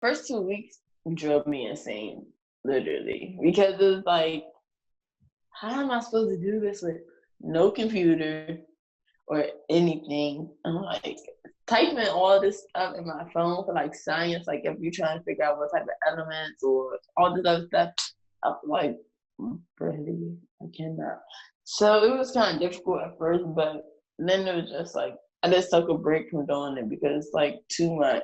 First 2 weeks drove me insane, literally, because it was like, how am I supposed to do this with no computer or anything? I'm like typing all this stuff in my phone for like science, like if you're trying to figure out what type of elements or all this other stuff, I'm like, really, I cannot. So it was kind of difficult at first, but then it was just like I just took a break from doing it because it's like too much.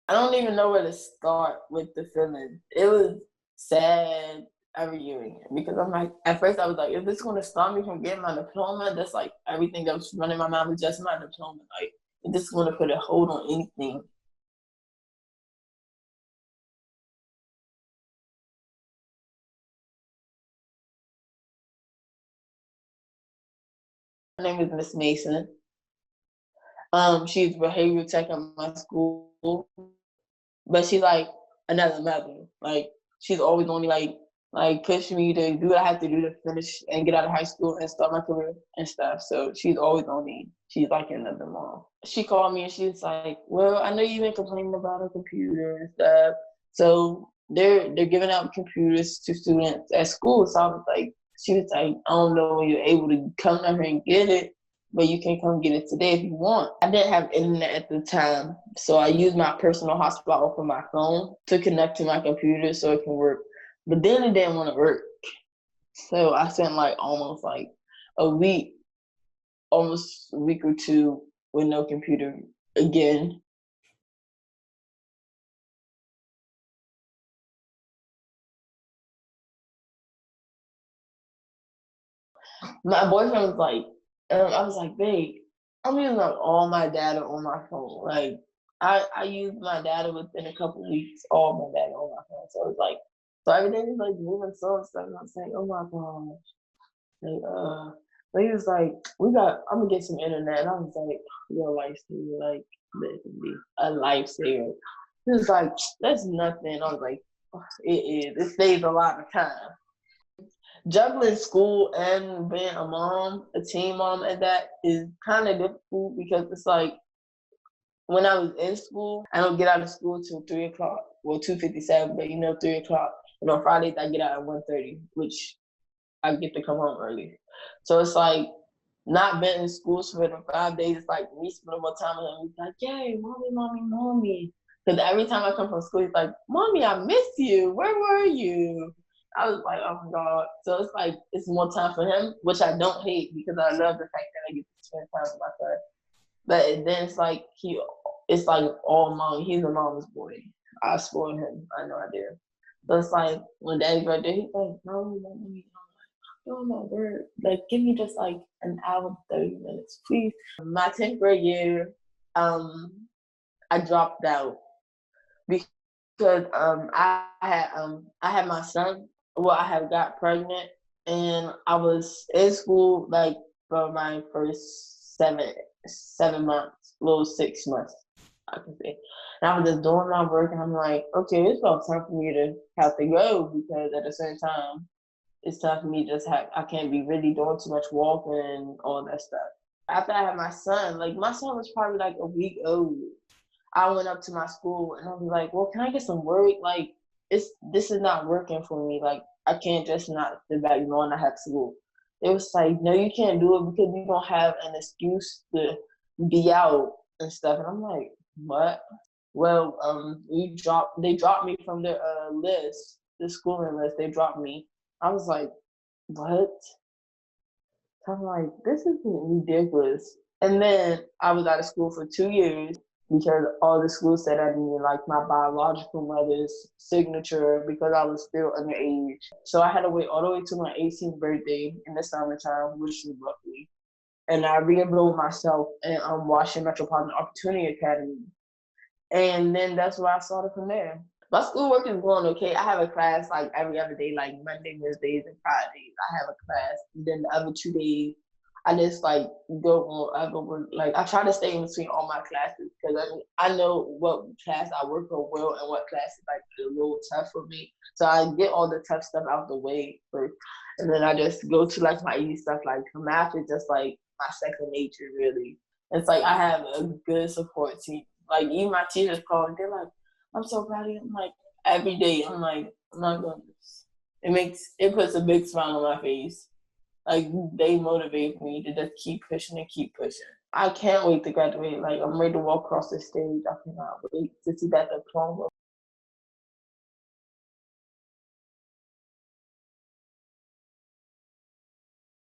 I don't even know where to start with the feeling. It was sad every year because I'm like, at first I was like, if this is going to stop me from getting my diploma, that's like everything that was running my mind was just my diploma. Like, if this is going to put a hold on anything. Her name is Miss Mason. She's behavioral tech at my school, but she's like another mother. Like she's always only like pushing me to do what I have to do to finish and get out of high school and start my career and stuff. So she's always on me. She's like another mom. She called me and she's like, "Well, I know you've been complaining about a computer and stuff. So they're giving out computers to students at school." So I was like, she was like, "I don't know when you're able to come down here and get it, but you can come get it today if you want." I didn't have internet at the time, so I used my personal hotspot off of my phone to connect to my computer so it can work. But then it didn't want to work. So I spent like almost like a week, almost a week or two with no computer again. My boyfriend was like, I was like, babe, I'm using like all my data on my phone. Like I used my data within a couple weeks, all my data on my phone. So it's like, so everything is like moving slow and stuff. And I was like, oh my gosh. Like, but he was like, I'm gonna get some internet. And I was like, you're a lifesaver, like, literally a lifesaver. He was like, that's nothing. I was like, oh, it is. It saves a lot of time. Juggling school and being a mom, a teen mom, and that is kind of difficult because it's like when I was in school, I don't get out of school till 3 o'clock. Well, 2:57, but 3 o'clock. And on Fridays I get out at 1:30, which I get to come home early. So it's like not been in school for the 5 days. It's like me spending more time with him. He's like, "Yay, mommy, mommy, mommy." Because every time I come from school, he's like, "Mommy, I miss you. Where were you?" I was like, "Oh my God." So it's like it's more time for him, which I don't hate because I love the fact that I get to spend time with my son. But then it's like it's like all mom. He's a mama's boy. I spoil him. I know I do. So it's like when daddy's right there, he's like, "No, mommy, oh my word. Like, give me just like an hour and 30 minutes, please." My 10th grade year, I dropped out because I had my son. Well, I had got pregnant and I was in school like for my first 7 months, little 6 months, I can say. And I was just doing my work and I'm like, okay, it's about time for me to have to go because at the same time it's time for me to just have I can't be really doing too much walking and all that stuff. After I had my son, like my son was probably like a week old. I went up to my school and I was like, well, can I get some work? Like this is not working for me. Like I can't just not sit back knowing I have school. It was like, no, you can't do it because you don't have an excuse to be out and stuff. And I'm like, what? Well, they dropped me from their list, the schooling list. They dropped me. I was like, what? I'm like, this is ridiculous. And then I was out of school for 2 years because all the schools said I needed like my biological mother's signature because I was still underage. So I had to wait all the way to my 18th birthday in the summertime, which was roughly. And I re-enrolled myself in Washington Metropolitan Opportunity Academy. And then that's where I started from there. My schoolwork is going okay. I have a class like every other day, like Monday, Wednesdays, and Fridays. I have a class. And then the other 2 days, I just like go on whatever. Like I try to stay in between all my classes because I know what class I work on well and what class is like a little tough for me. So I get all the tough stuff out the way first, and then I just go to like my easy stuff. Like math is just like my second nature, really. It's like I have a good support team. Like even my teachers call me, they're like, "I'm so proud of you." I'm like every day. I'm like, "Oh my goodness." It puts a big smile on my face. Like they motivate me to just keep pushing and keep pushing. I can't wait to graduate. Like I'm ready to walk across the stage. I cannot wait to see that diploma.